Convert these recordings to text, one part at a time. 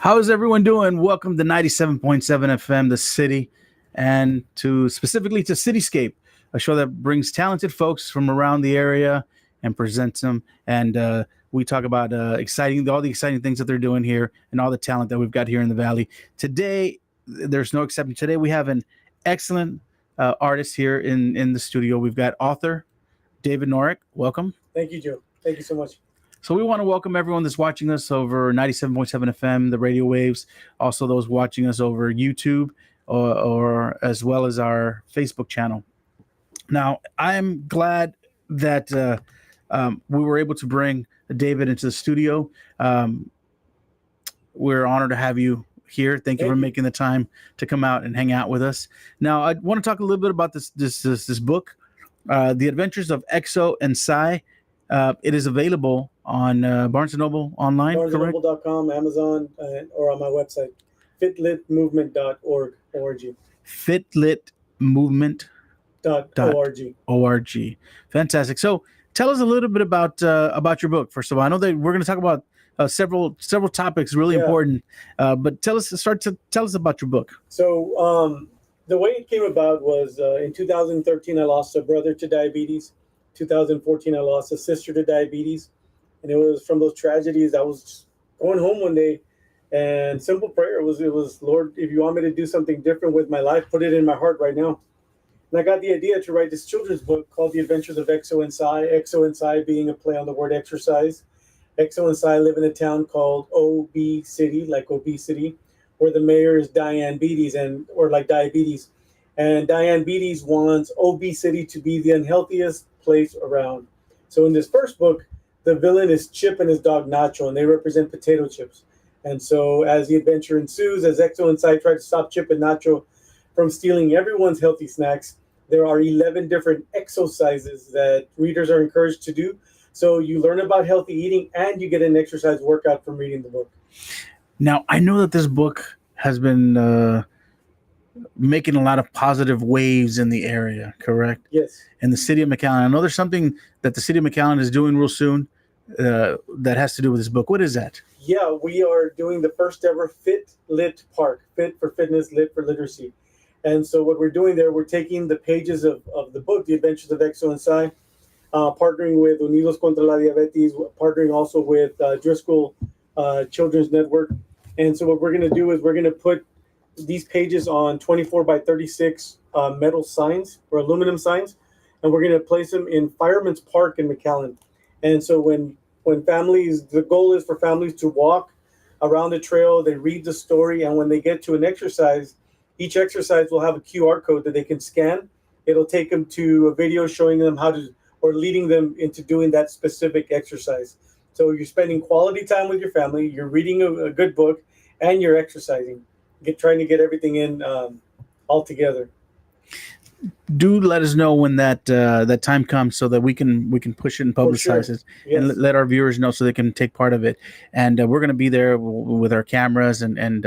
How's everyone doing? Welcome to 97.7 FM, The City, and specifically to Cityscape, a show that brings talented folks from around the area and presents them. And we talk about all the exciting things that they're doing here and all the talent that we've got here in the Valley. Today, there's no exception. Today, we have an excellent artist here in the studio. We've got author David Norick. Welcome. Thank you, Joe. Thank you so much. So we want to welcome everyone that's watching us over 97.7 FM, the radio waves, also those watching us over YouTube or as well as our Facebook channel. Now, I'm glad that we were able to bring David into the studio. We're honored to have you here. Thank you for making the time to come out and hang out with us. Now, I want to talk a little bit about this book, The Adventures of Exo and Psi. It is available on Barnes & Noble online, correct? BarnesandNoble.com, Amazon, or on my website, fitlitmovement.org. Fitlitmovement.org. Fantastic. So tell us a little bit about your book. First of all, I know that we're going to talk about several topics really important, but tell us about your book. So the way it came about was in 2013, I lost a brother to diabetes. 2014, I lost a sister to diabetes. And it was from those tragedies. I was going home one day, and simple prayer was, Lord, if you want me to do something different with my life, put it in my heart right now. And I got the idea to write this children's book called The Adventures of Exo and Psi. Exo and Psi being a play on the word exercise. Exo and Psi live in a town called OB City, like obesity, where the mayor is diabetes. And diabetes wants obesity to be the unhealthiest place around. So in this first book, the villain is Chip and his dog Nacho, and they represent potato chips. And so as the adventure ensues, as Exo and Psi try to stop Chip and Nacho from stealing everyone's healthy snacks, there are 11 different exercises that readers are encouraged to do. So you learn about healthy eating and you get an exercise workout from reading the book. Now, I know that this book has been making a lot of positive waves in the area, correct? Yes. In the city of McAllen. I know there's something that the city of McAllen is doing real soon that has to do with this book. What is that? Yeah, we are doing the first ever Fit Lit Park. Fit for fitness, lit for literacy. And so what we're doing there, we're taking the pages of the book, The Adventures of Exo and Psi, partnering with Unidos contra la Diabetes, partnering also with Driscoll Children's Network. And so what we're going to do is we're going to put these pages on 24 by 36 metal signs or aluminum signs, and we're going to place them in Fireman's Park in McAllen. And so when families, the goal is for families to walk around the trail, they read the story, and when they get to an exercise, each exercise will have a QR code that they can scan. It'll take them to a video showing them how to, or leading them into doing that specific exercise. So you're spending quality time with your family, you're reading a good book, and you're exercising. Trying to get everything in all together. Do let us know when that time comes so that we can push it and publicize it, yes, and let our viewers know so they can take part of it. And we're going to be there with our cameras and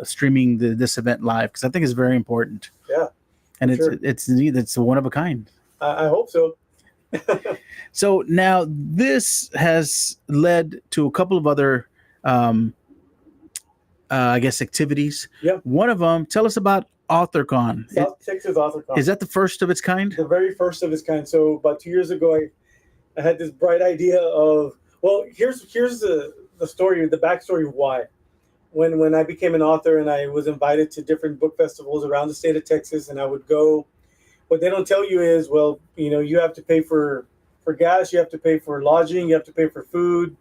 streaming this event live, because I think it's very important. Yeah, and it's one of a kind. I hope so. So now this has led to a couple of other I guess activities. Yeah. One of them, tell us about AuthorCon. South Texas AuthorCon. Is that the first of its kind? The very first of its kind. So about 2 years ago, I had this bright idea of, well, here's the story, the backstory of why. When I became an author and I was invited to different book festivals around the state of Texas, and I would go, what they don't tell you is, well, you have to pay for gas, you have to pay for lodging, you have to pay for food.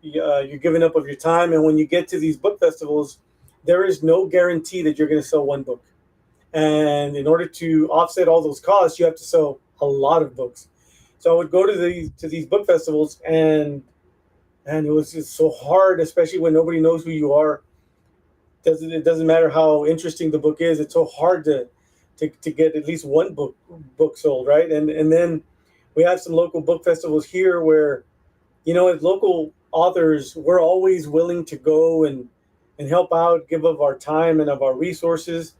You're giving up of your time. And when you get to these book festivals, there is no guarantee that you're going to sell one book. And in order to offset all those costs, you have to sell a lot of books. So I would go to these book festivals, and it was just so hard, especially when nobody knows who you are. It doesn't matter how interesting the book is. It's so hard to get at least one book sold, right? And then we have some local book festivals here where, as local authors, we're always willing to go and help out, give of our time and of our resources.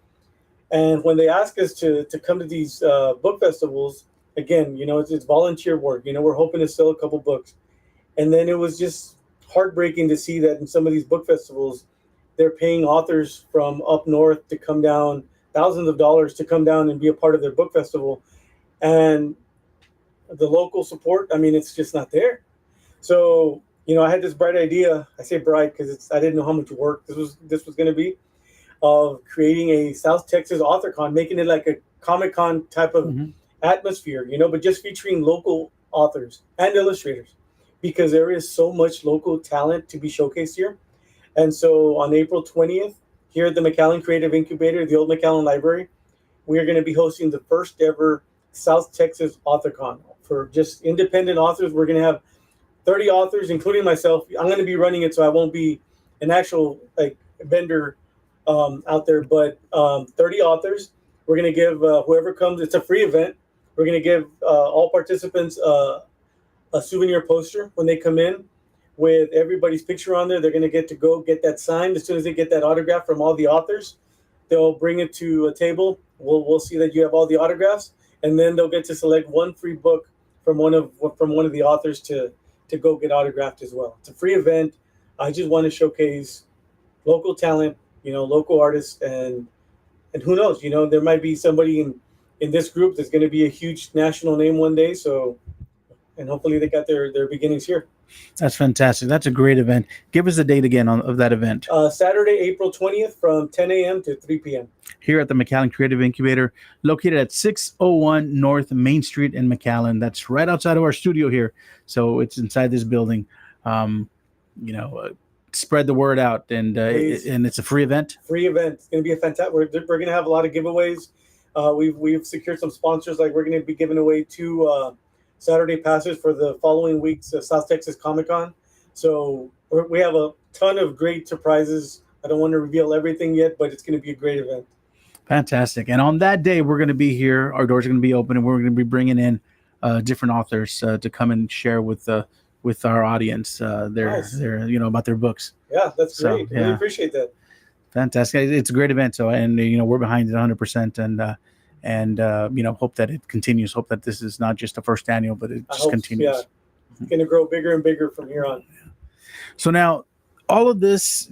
And when they ask us to come to these book festivals, again, it's volunteer work. We're hoping to sell a couple books. And then it was just heartbreaking to see that in some of these book festivals, they're paying authors from up north to come down, thousands of dollars to come down and be a part of their book festival, and the local support, I mean, it's just not there. So, I had this bright idea. I say bright because I didn't know how much work this was going to be, of creating a South Texas author con, making it like a Comic Con type of Hmm. atmosphere, but just featuring local authors and illustrators, because there is so much local talent to be showcased here. And so on April 20th, here at the McAllen Creative Incubator, the old McAllen Library, we are going to be hosting the first ever South Texas Author Con for just independent authors. We're going to have 30 authors, including myself. I'm going to be running it, so I won't be an actual like vendor out there, but 30 authors. We're going to give whoever comes. It's a free event. We're going to give all participants a souvenir poster when they come in with everybody's picture on there. They're going to get to go get that signed as soon as they get that autograph from all the authors. They'll bring it to a table. We'll see that you have all the autographs, and then they'll get to select one free book from one of the authors to go get autographed as well. It's a free event. I just want to showcase local talent, local artists, and who knows, there might be somebody in this group that's going to be a huge national name one day. So, and hopefully they got their beginnings here. That's fantastic. That's a great event. Give us the date again of that event. Saturday, April 20th from 10 a.m. to 3 p.m. Here at the McAllen Creative Incubator, located at 601 North Main Street in McAllen. That's right outside of our studio here. So it's inside this building. You know, spread the word out, and it's a free event. Free event. It's going to be a fantastic. We're going to have a lot of giveaways. We've secured some sponsors. Like, we're going to be giving away 2 Saturday passes for the following week's South Texas Comic Con. So we have a ton of great surprises. I don't want to reveal everything yet, but it's going to be a great event. Fantastic. And on that day, we're going to be here. Our doors are going to be open, and we're going to be bringing in different authors to come and share with our audience their about their books. Yeah, that's great. I really appreciate that. Fantastic. It's a great event. So, and we're behind it 100%, and hope that it continues. Hope that this is not just a first annual, but it just continues. Yeah, it's going to grow bigger and bigger from here on. So now, all of this,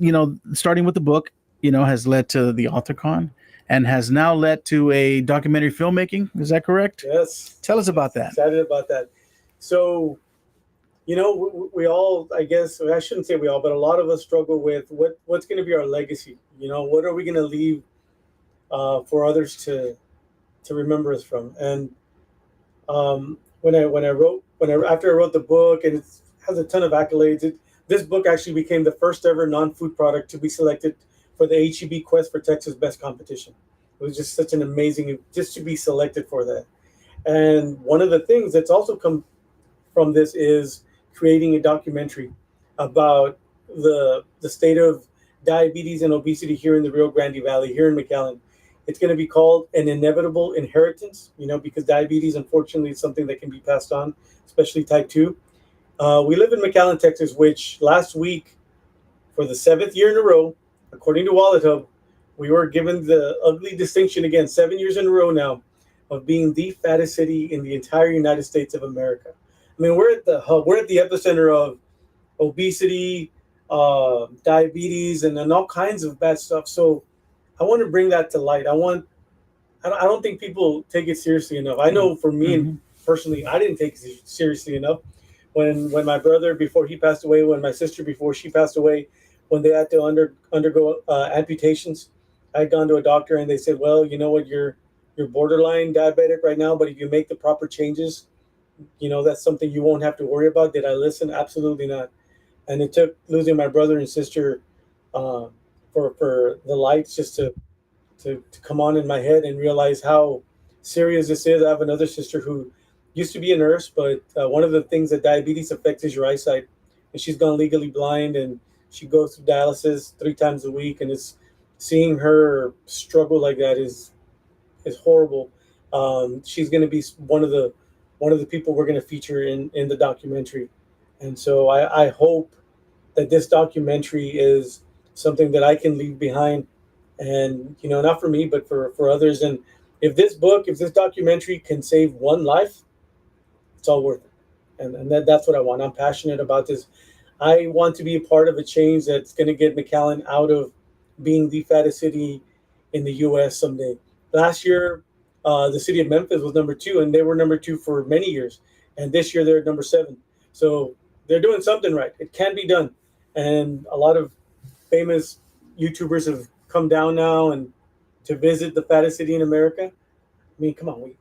starting with the book, has led to the AuthorCon, and has now led to a documentary filmmaking. Is that correct? Yes. Tell us about that. Excited about that. So, we all, I guess, I shouldn't say we all, but a lot of us struggle with what's going to be our legacy. What are we going to leave for others to remember us from? And after I wrote the book, and it has a ton of accolades, this book actually became the first ever non-food product to be selected for the HEB Quest for Texas Best Competition. It was just such an amazing, just to be selected for that. And one of the things that's also come from this is creating a documentary about the state of diabetes and obesity here in the Rio Grande Valley, here in McAllen. It's going to be called An Inevitable Inheritance, because diabetes, unfortunately, is something that can be passed on, especially type 2. We live in McAllen, Texas, which last week, for the 7th year in a row, according to Wallet Hub, we were given the ugly distinction again, 7 years in a row now, of being the fattest city in the entire United States of America. I mean, we're at the hub. We're at the epicenter of obesity, diabetes, and all kinds of bad stuff. So I want to bring that to light. I don't think people take it seriously enough. I know for me, and personally, I didn't take it seriously enough. When my brother, before he passed away, when my sister, before she passed away, when they had to undergo amputations, I had gone to a doctor, and they said, well, you know what, you're borderline diabetic right now, but if you make the proper changes, that's something you won't have to worry about. Did I listen? Absolutely not. And it took losing my brother and sister for the lights just to come on in my head and realize how serious this is. I have another sister who used to be a nurse, but one of the things that diabetes affects is your eyesight. And she's gone legally blind, and she goes through dialysis 3 times a week. And it's seeing her struggle like that is horrible. She's going to be one of the people we're going to feature in the documentary. And so I hope that this documentary is something that I can leave behind, and not for me, but for others. And if this documentary can save one life, it's all worth it. And that's what I want. I'm passionate about this. I want to be a part of a change that's going to get McAllen out of being the fattest city in the U.S. someday. Last year, the city of Memphis was number two, and they were number two for many years. And this year, they're at number seven. So they're doing something right. It can be done, and a lot of famous YouTubers have come down now and to visit the fattest city in America. I mean, come on,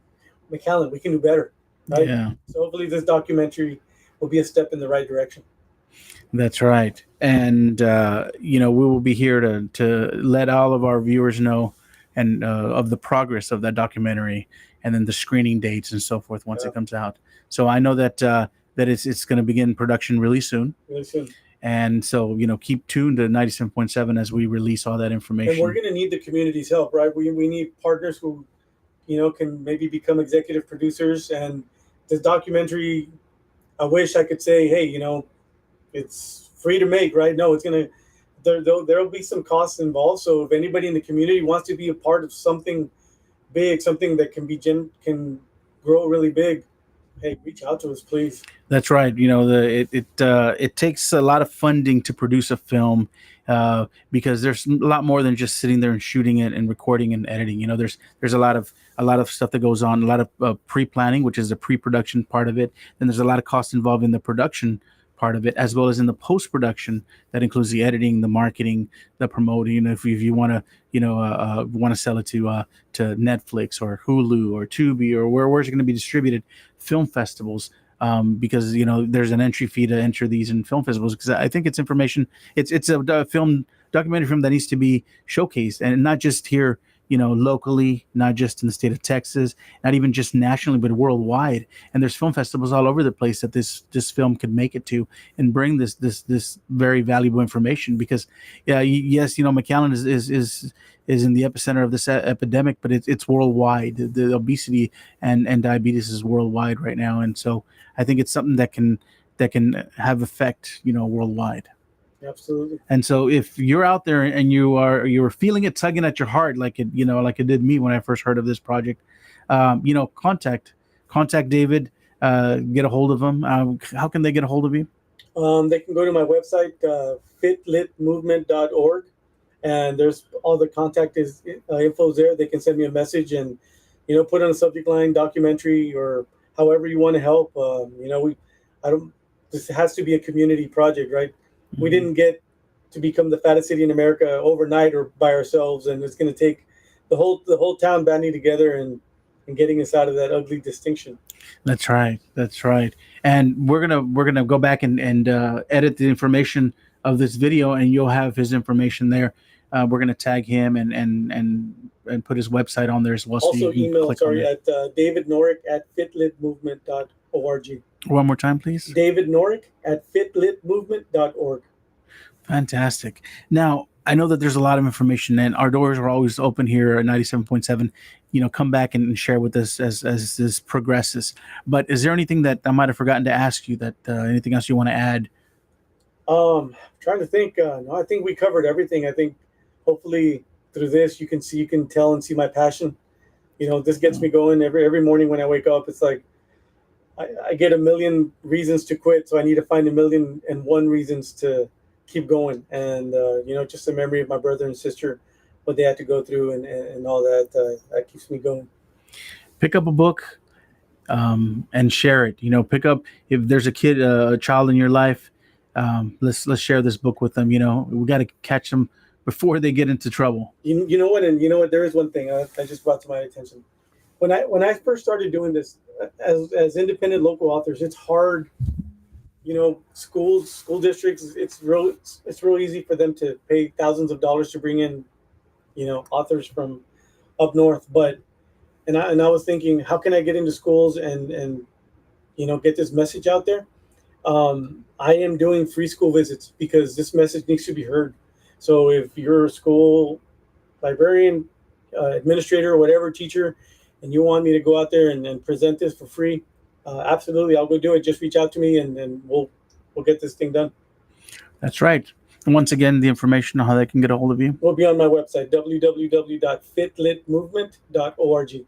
McAllen, we can do better, right? Yeah, So hopefully, this documentary will be a step in the right direction. that's right. And we will be here to let all of our viewers know and of the progress of that documentary, and then the screening dates and so forth once it comes out. So I know that it's going to begin production really soon. Really soon. And so, keep tuned to 97.7 as we release all that information. And we're going to need the community's help, right? We need partners who, can maybe become executive producers. And this documentary, I wish I could say, hey, it's free to make, right? No, it's going to, there'll be some costs involved. So if anybody in the community wants to be a part of something big, something that can grow really big, hey, reach out to us, please. That's right. It takes a lot of funding to produce a film, because there's a lot more than just sitting there and shooting it and recording and editing. There's a lot of stuff that goes on, a lot of pre-planning, which is the pre-production part of it. Then there's a lot of cost involved in the production part of it, as well as in the post-production. That includes the editing, the marketing, the promoting. If you want to sell it to Netflix or Hulu or Tubi or where's it going to be distributed, film festivals. Because there's an entry fee to enter these in film festivals, because I think it's information. It's a documentary film that needs to be showcased, and not just here, locally, not just in the state of Texas, not even just nationally, but worldwide. And there's film festivals all over the place that this film could make it to and bring this very valuable information. Because yes, McAllen is in the epicenter of this epidemic, but it's worldwide. The obesity and diabetes is worldwide right now, and so I think it's something that can have effect, worldwide. Absolutely. And so if you're out there and you're feeling it tugging at your heart, like it did me when I first heard of this project, contact David, get a hold of him. How can they get a hold of you? They can go to my website, fitlitmovement.org, and there's all the contact info there. They can send me a message and, put on a subject line documentary or however you want to help. This has to be a community project, right? We didn't get to become the fattest city in America overnight or by ourselves, and it's going to take the whole town banding together and getting us out of that ugly distinction. That's right. And we're gonna go back and edit the information of this video, and you'll have his information there. We're gonna tag him and put his website on there as well. Also, so you email can click at David Norick at fitlitmovement.org. One more time, please. David Norick at fitlitmovement.org. Fantastic. Now, I know that there's a lot of information, and our doors are always open here at 97.7. Come back and share with us as this progresses. But is there anything that I might have forgotten to ask you, that anything else you want to add? Trying to think. No, I think we covered everything. I think hopefully through this you can tell and see my passion. This gets me going every morning when I wake up. It's like I get a million reasons to quit, so I need to find 1,000,001 reasons to keep going. And just the memory of my brother and sister, what they had to go through and all that keeps me going. Pick up a book and share it. Pick up, if there's a child in your life, let's share this book with them. We got to catch them before they get into trouble. You know what? And you know what? There is one thing I just brought to my attention. When I first started doing this as independent local authors, it's hard. School districts, it's real easy for them to pay thousands of dollars to bring in, authors from up north. But I was thinking, how can I get into schools and get this message out there? I am doing free school visits because this message needs to be heard. So if you're a school librarian, administrator, or whatever, teacher, and you want me to go out there and present this for free, absolutely, I'll go do it. Just reach out to me and we'll get this thing done. That's right. And once again, the information on how they can get a hold of you will be on my website, www.fitlitmovement.org.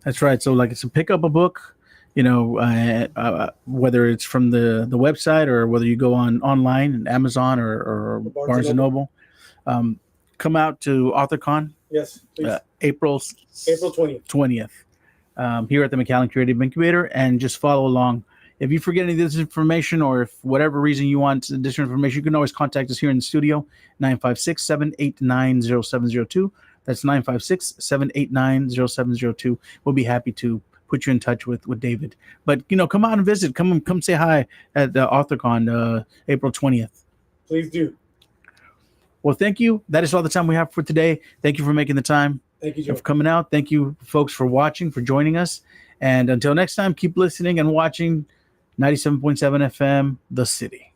That's right. So like, it's pick up a book, whether it's from the website or whether you go online and Amazon or Barnes and Noble. come out to AuthorCon. Yes, please. April 20th here at the McAllen Creative Incubator, and just follow along. If you forget any of this information, or if whatever reason you want additional information, you can always contact us here in the studio, 956-789-0702. That's 956-789-0702. We'll be happy to put you in touch with David. But, come out and visit. Come say hi at AuthorCon, April 20th. Please do. Well, thank you. That is all the time we have for today. Thank you for making the time. Thank you, Joe. For coming out. Thank you, folks, for watching, for joining us. And until next time, keep listening and watching 97.7 FM, The City.